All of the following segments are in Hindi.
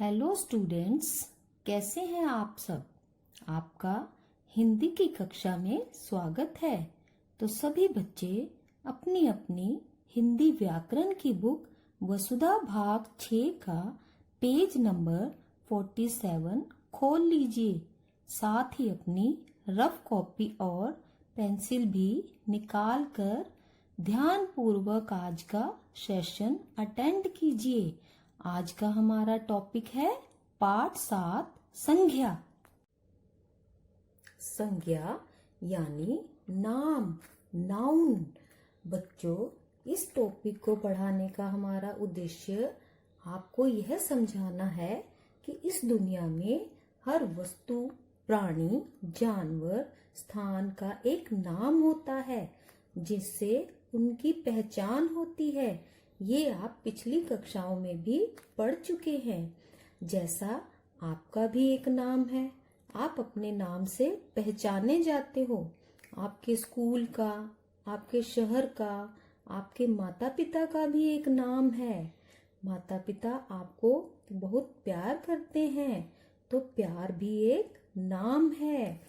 हेलो स्टूडेंट्स, कैसे हैं आप सब। आपका हिंदी की कक्षा में स्वागत है। तो सभी बच्चे अपनी अपनी हिंदी व्याकरण की बुक वसुधा भाग 6 का पेज नंबर 47 खोल लीजिए। साथ ही अपनी रफ कॉपी और पेंसिल भी निकाल कर ध्यान पूर्वक आज का सेशन अटेंड कीजिए। आज का हमारा टॉपिक है पाठ 7 संज्ञा। संज्ञा यानी नाम, नाउन। बच्चों, इस टॉपिक को पढ़ाने का हमारा उद्देश्य आपको यह समझाना है कि इस दुनिया में हर वस्तु, प्राणी, जानवर, स्थान का एक नाम होता है जिससे उनकी पहचान होती है। ये आप पिछली कक्षाओं में भी पढ़ चुके हैं। जैसा आपका भी एक नाम है, आप अपने नाम से पहचाने जाते हो। आपके स्कूल का, आपके शहर का, आपके माता पिता का भी एक नाम है। माता पिता आपको बहुत प्यार करते हैं, तो प्यार भी एक नाम है।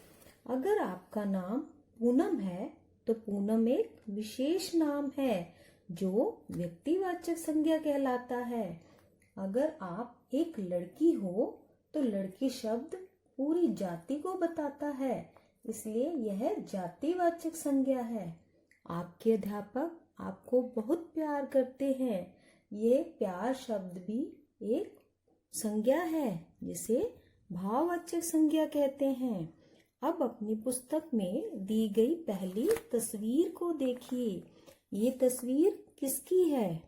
अगर आपका नाम पूनम है तो पूनम एक विशेष नाम है जो व्यक्तिवाचक संज्ञा कहलाता है। अगर आप एक लड़की हो तो लड़की शब्द पूरी जाति को बताता है, इसलिए यह जातिवाचक संज्ञा है। आपके अध्यापक आपको बहुत प्यार करते हैं, ये प्यार शब्द भी एक संज्ञा है जिसे भाववाचक संज्ञा कहते हैं। अब अपनी पुस्तक में दी गई पहली तस्वीर को देखिए। ये तस्वीर किसकी है?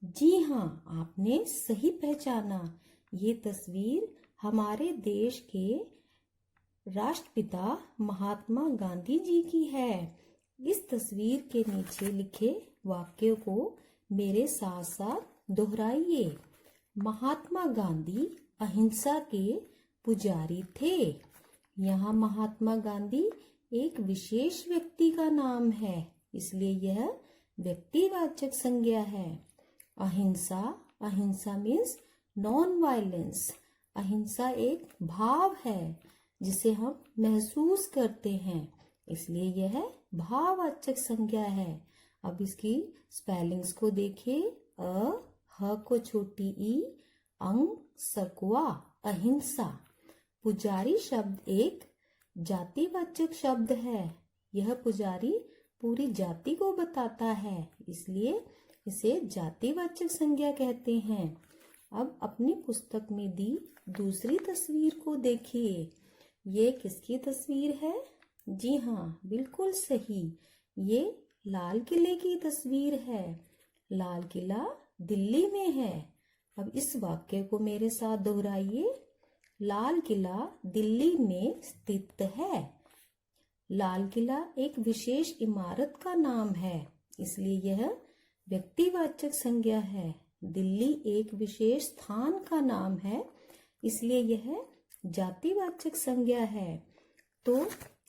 जी हाँ, आपने सही पहचाना। ये तस्वीर हमारे देश के राष्ट्रपिता महात्मा गांधी जी की है। इस तस्वीर के नीचे लिखे वाक्य को मेरे साथ साथ दोहराइए। महात्मा गांधी अहिंसा के पुजारी थे। यहाँ महात्मा गांधी एक विशेष व्यक्ति का नाम है, इसलिए यह व्यक्तिवाचक संज्ञा है। अहिंसा, अहिंसा मीन्स नॉन वायलेंस। अहिंसा एक भाव है जिसे हम महसूस करते हैं, इसलिए यह भाववाचक संज्ञा है। अब इसकी स्पेलिंग्स को देखिए। ह को छोटी ई, अंग सकवा, अहिंसा। पुजारी शब्द एक जातिवाचक शब्द है। यह पुजारी पूरी जाति को बताता है, इसलिए इसे जातिवाचक संज्ञा कहते हैं। अब अपनी पुस्तक में दी दूसरी तस्वीर को देखिए। ये किसकी तस्वीर है? जी हाँ, बिल्कुल सही, ये लाल किले की तस्वीर है। लाल किला दिल्ली में है। अब इस वाक्य को मेरे साथ दोहराइए। लाल किला दिल्ली में स्थित है। लाल किला एक विशेष इमारत का नाम है, इसलिए यह व्यक्तिवाचक संज्ञा है। दिल्ली एक विशेष स्थान का नाम है, इसलिए यह जातिवाचक संज्ञा है। तो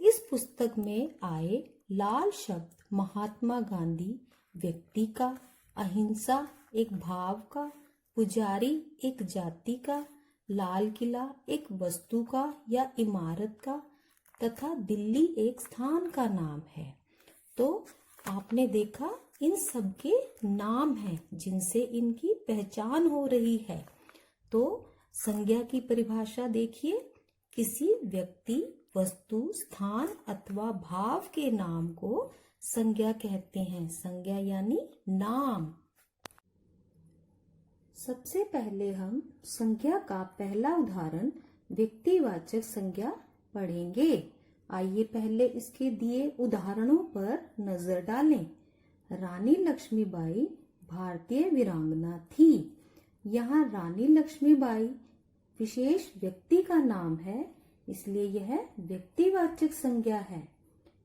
इस पुस्तक में आए लाल शब्द महात्मा गांधी व्यक्ति का, अहिंसा एक भाव का, पुजारी एक जाति का, लाल किला एक वस्तु का या इमारत का तथा दिल्ली एक स्थान का नाम है। तो आपने देखा, इन सब के नाम हैं जिनसे इनकी पहचान हो रही है। तो संज्ञा की परिभाषा देखिए। किसी व्यक्ति, वस्तु, स्थान अथवा भाव के नाम को संज्ञा कहते हैं। संज्ञा यानी नाम। सबसे पहले हम संज्ञा का पहला उदाहरण व्यक्तिवाचक संज्ञा पढ़ेंगे। आइए पहले इसके दिए उदाहरणों पर नजर डालें। रानी लक्ष्मीबाई भारतीय वीरांगना थी। यहाँ रानी लक्ष्मीबाई विशेष व्यक्ति का नाम है, इसलिए यह व्यक्तिवाचक संज्ञा है।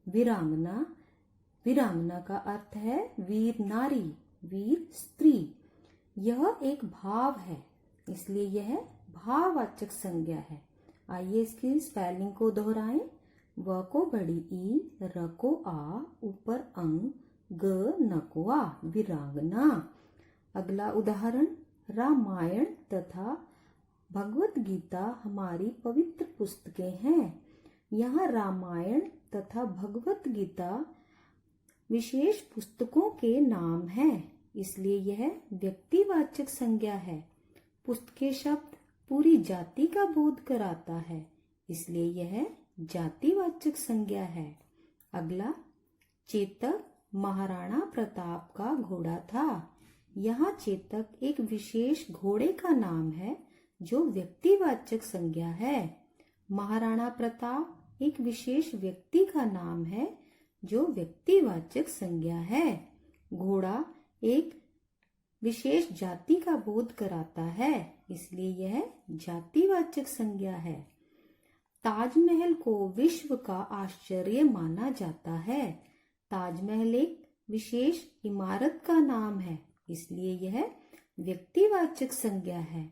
वीरांगना, वीरांगना का अर्थ है वीर नारी, वीर स्त्री। यह एक भाव है, इसलिए यह भाववाचक संज्ञा है। आइए इसकी स्पेलिंग को दोहराएं। व को बड़ी ई, र को आ, ऊपर अंग, ग न को आ, वीरांगना। अगला उदाहरण रामायण तथा भगवत गीता हमारी पवित्र पुस्तकें हैं। यहाँ रामायण तथा भगवत गीता विशेष पुस्तकों के नाम हैं, इसलिए यह व्यक्तिवाचक संज्ञा है। पुस्तके शब्द पूरी जाति का बोध कराता है, इसलिए यह जातिवाचक संज्ञा है। अगला, चेतक महाराणा प्रताप का घोड़ा था। यहाँ चेतक एक विशेष घोड़े का नाम है जो व्यक्तिवाचक संज्ञा है। महाराणा प्रताप एक विशेष व्यक्ति का नाम है जो व्यक्तिवाचक संज्ञा है। घोड़ा एक विशेष जाति का बोध कराता है, इसलिए यह जातिवाचक संज्ञा है। ताजमहल को विश्व का आश्चर्य माना जाता है। ताजमहल एक विशेष इमारत का नाम है, इसलिए यह व्यक्तिवाचक संज्ञा है।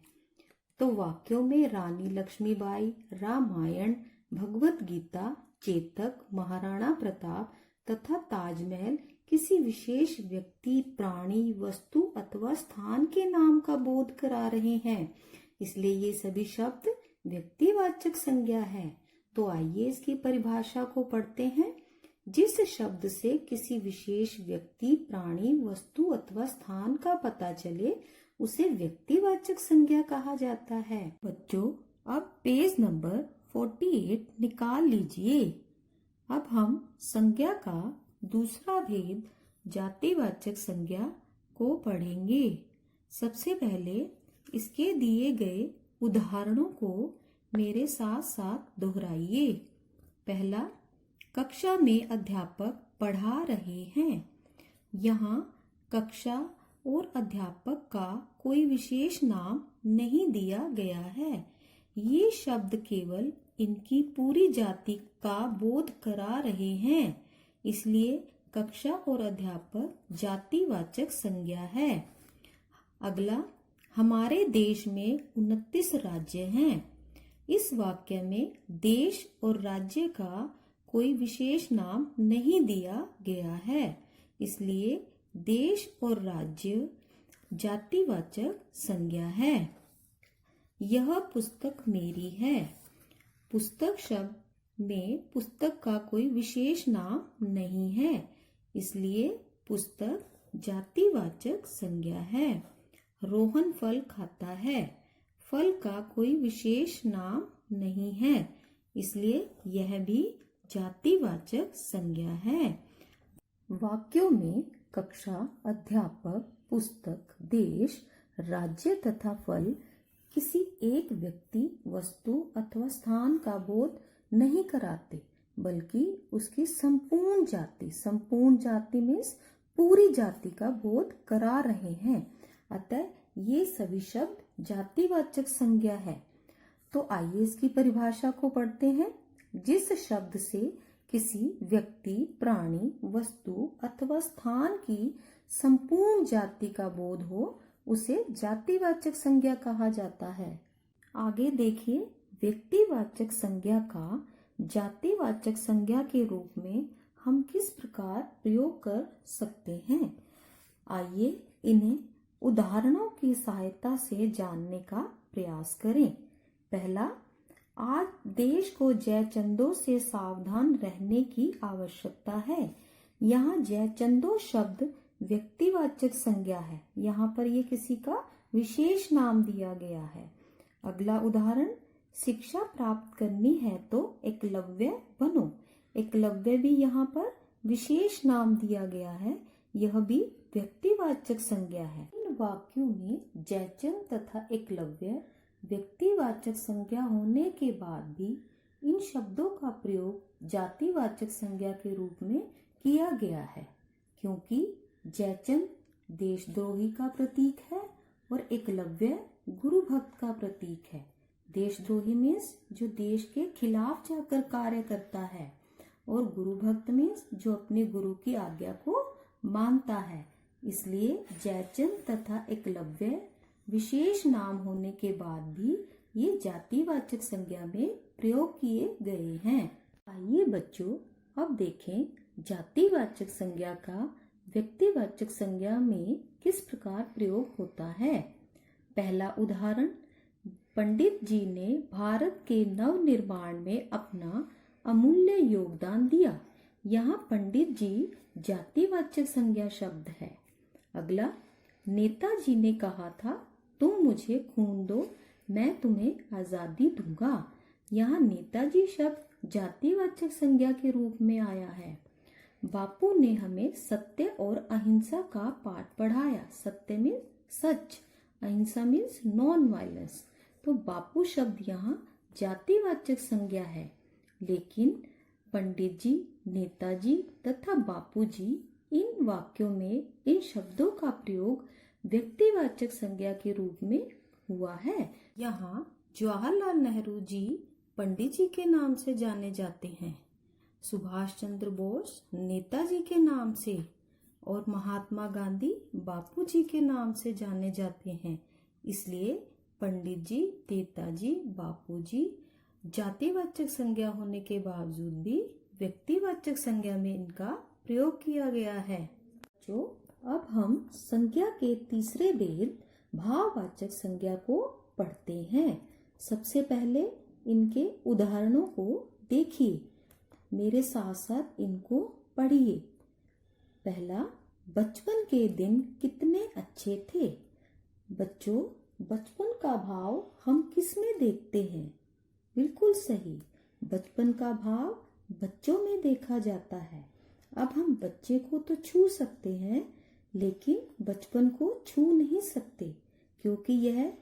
तो वाक्यों में रानी लक्ष्मीबाई, रामायण, भगवत गीता, चेतक, महाराणा प्रताप तथा ताजमहल किसी विशेष व्यक्ति, प्राणी, वस्तु अथवा स्थान के नाम का बोध करा रहे हैं, इसलिए ये सभी शब्द व्यक्तिवाचक संज्ञा है। तो आइए इसकी परिभाषा को पढ़ते हैं। जिस शब्द से किसी विशेष व्यक्ति, प्राणी, वस्तु अथवा स्थान का पता चले उसे व्यक्तिवाचक संज्ञा कहा जाता है। बच्चों, अब पेज नंबर 48 निकाल लीजिए। अब हम संज्ञा का दूसरा भेद जातिवाचक संज्ञा को पढ़ेंगे। सबसे पहले इसके दिए गए उदाहरणों को मेरे साथ साथ दोहराइए। पहला, कक्षा में अध्यापक पढ़ा रहे हैं। यहाँ कक्षा और अध्यापक का कोई विशेष नाम नहीं दिया गया है। ये शब्द केवल इनकी पूरी जाति का बोध करा रहे हैं, इसलिए कक्षा और अध्यापक जातिवाचक संज्ञा है। अगला, हमारे देश में 29 राज्य हैं। इस वाक्य में देश और राज्य का कोई विशेष नाम नहीं दिया गया है, इसलिए देश और राज्य जातिवाचक संज्ञा है। यह पुस्तक मेरी है। पुस्तक शब्द में पुस्तक का कोई विशेष नाम नहीं है, इसलिए पुस्तक जातिवाचक संज्ञा है। रोहन फल खाता है। फल का कोई विशेष नाम नहीं है, इसलिए यह भी जातिवाचक संज्ञा है। वाक्यों में कक्षा, अध्यापक, पुस्तक, देश, राज्य तथा फल किसी एक व्यक्ति, वस्तु अथवा स्थान का बोध नहीं कराते, बल्कि उसकी संपूर्ण जाति मीन्स पूरी जाति का बोध करा रहे हैं। अतः ये सभी शब्द जातिवाचक संज्ञा है। तो आइए इसकी परिभाषा को पढ़ते हैं। जिस शब्द से किसी व्यक्ति, प्राणी, वस्तु अथवा स्थान की संपूर्ण जाति का बोध हो उसे जातिवाचक संज्ञा कहा जाता है। आगे देखिए, व्यक्तिवाचक संज्ञा का जातिवाचक संज्ञा के रूप में हम किस प्रकार प्रयोग कर सकते हैं। आइए इन्हें उदाहरणों की सहायता से जानने का प्रयास करें। पहला, आज देश को जयचंदों से सावधान रहने की आवश्यकता है। यहाँ जयचंदों शब्द व्यक्तिवाचक संज्ञा है। यहाँ पर ये किसी का विशेष नाम दिया गया है। अगला उदाहरण, शिक्षा प्राप्त करनी है तो एकलव्य बनो। एकलव्य भी यहाँ पर विशेष नाम दिया गया है, यह भी व्यक्तिवाचक संज्ञा है। इन वाक्यों में जयचंद तथा एकलव्य व्यक्तिवाचक संज्ञा होने के बाद भी इन शब्दों का प्रयोग जातिवाचक संज्ञा के रूप में किया गया है, क्योंकि जयचंद देशद्रोही का प्रतीक है और एकलव्य गुरु भक्त का प्रतीक है। देशद्रोही मीन्स जो देश के खिलाफ जाकर कार्य करता है, और गुरु भक्त मीन्स जो अपने गुरु की आज्ञा को मानता है। इसलिए जयचंद तथा एकलव्य विशेष नाम होने के बाद भी ये जातिवाचक संज्ञा में प्रयोग किए गए हैं। आइए बच्चों, अब देखें जातिवाचक संज्ञा का व्यक्तिवाचक संज्ञा में किस प्रकार प्रयोग होता है। पहला उदाहरण, पंडित जी ने भारत के नव निर्माण में अपना अमूल्य योगदान दिया। यहाँ पंडित जी जातिवाचक संज्ञा शब्द है। अगला, नेताजी ने कहा था तुम मुझे खून दो, मैं तुम्हें आजादी दूंगा। यहाँ नेताजी शब्द जातिवाचक संज्ञा के रूप में आया है। बापू ने हमें सत्य और अहिंसा का पाठ पढ़ाया। सत्य मीन्स सच, अहिंसा मीन्स नॉन वायलेंस। तो बापू शब्द यहाँ जातिवाचक संज्ञा है, लेकिन पंडित जी, नेताजी तथा बापूजी इन वाक्यों में इन शब्दों का प्रयोग व्यक्तिवाचक संज्ञा के रूप में हुआ है। यहाँ जवाहरलाल नेहरू जी पंडित जी के नाम से जाने जाते हैं, सुभाष चंद्र बोस नेताजी के नाम से और महात्मा गांधी बापू जी के नाम से जाने जाते हैं। इसलिए पंडित जी, नेताजी, बापू जी जातिवाचक संज्ञा होने के बावजूद भी व्यक्तिवाचक संज्ञा में इनका प्रयोग किया गया है। जो अब हम संज्ञा के तीसरे भेद भाववाचक संज्ञा को पढ़ते हैं। सबसे पहले इनके उदाहरणों को देखिए, मेरे साथ साथ इनको पढ़िए। पहला, बचपन के दिन कितने अच्छे थे। बच्चों, बचपन का भाव हम किस में देखते हैं? बिल्कुल सही, बचपन का भाव बच्चों में देखा जाता है। अब हम बच्चे को तो छू सकते हैं, लेकिन बचपन को छू नहीं सकते, क्योंकि यह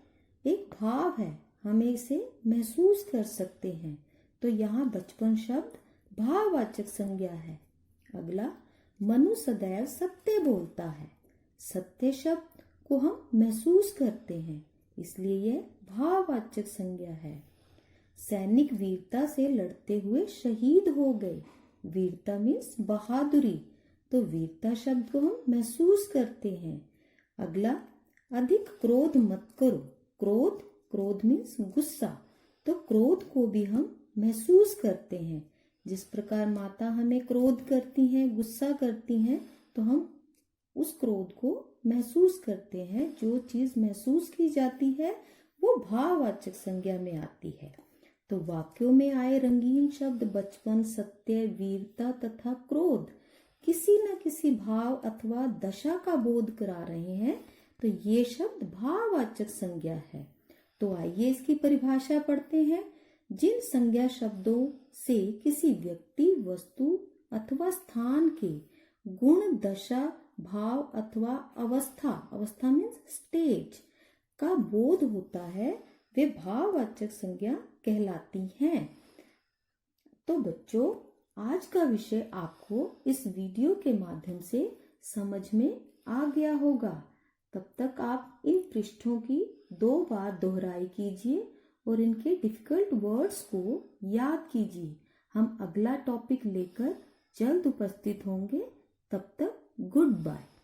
एक भाव है, हम इसे महसूस कर सकते हैं। तो यहाँ बचपन शब्द भाववाचक संज्ञा है। अगला, मनु सदैव सत्य बोलता है। सत्य शब्द को हम महसूस करते हैं, इसलिए यह भाववाचक संज्ञा है। सैनिक वीरता से लड़ते हुए शहीद हो गए। वीरता मीन्स बहादुरी, तो वीरता शब्द को हम महसूस करते हैं। अगला, अधिक क्रोध मत करो। क्रोध, क्रोध मीन्स गुस्सा, तो क्रोध को भी हम महसूस करते हैं। जिस प्रकार माता हमें क्रोध करती हैं, गुस्सा करती हैं, तो हम उस क्रोध को महसूस करते हैं। जो चीज महसूस की जाती है वो भाववाचक संज्ञा में आती है। तो वाक्यों में आए रंगीन शब्द बचपन, सत्य, वीरता तथा क्रोध किसी न किसी भाव अथवा दशा का बोध करा रहे हैं, तो ये शब्द भाववाचक संज्ञा है। तो आइए इसकी परिभाषा पढ़ते हैं। जिन संज्ञा शब्दों से किसी व्यक्ति, वस्तु अथवा स्थान के गुण, दशा, भाव अथवा अवस्था, अवस्था मीन्स स्टेज का बोध होता है, वे भाववाचक संज्ञा कहलाती हैं। तो बच्चों, आज का विषय आपको इस वीडियो के माध्यम से समझ में आ गया होगा। तब तक आप इन पृष्ठों की 2 बार दोहराई कीजिए और इनके डिफिकल्ट वर्ड्स को याद कीजिए। हम अगला टॉपिक लेकर जल्द उपस्थित होंगे। तब तक गुड बाय।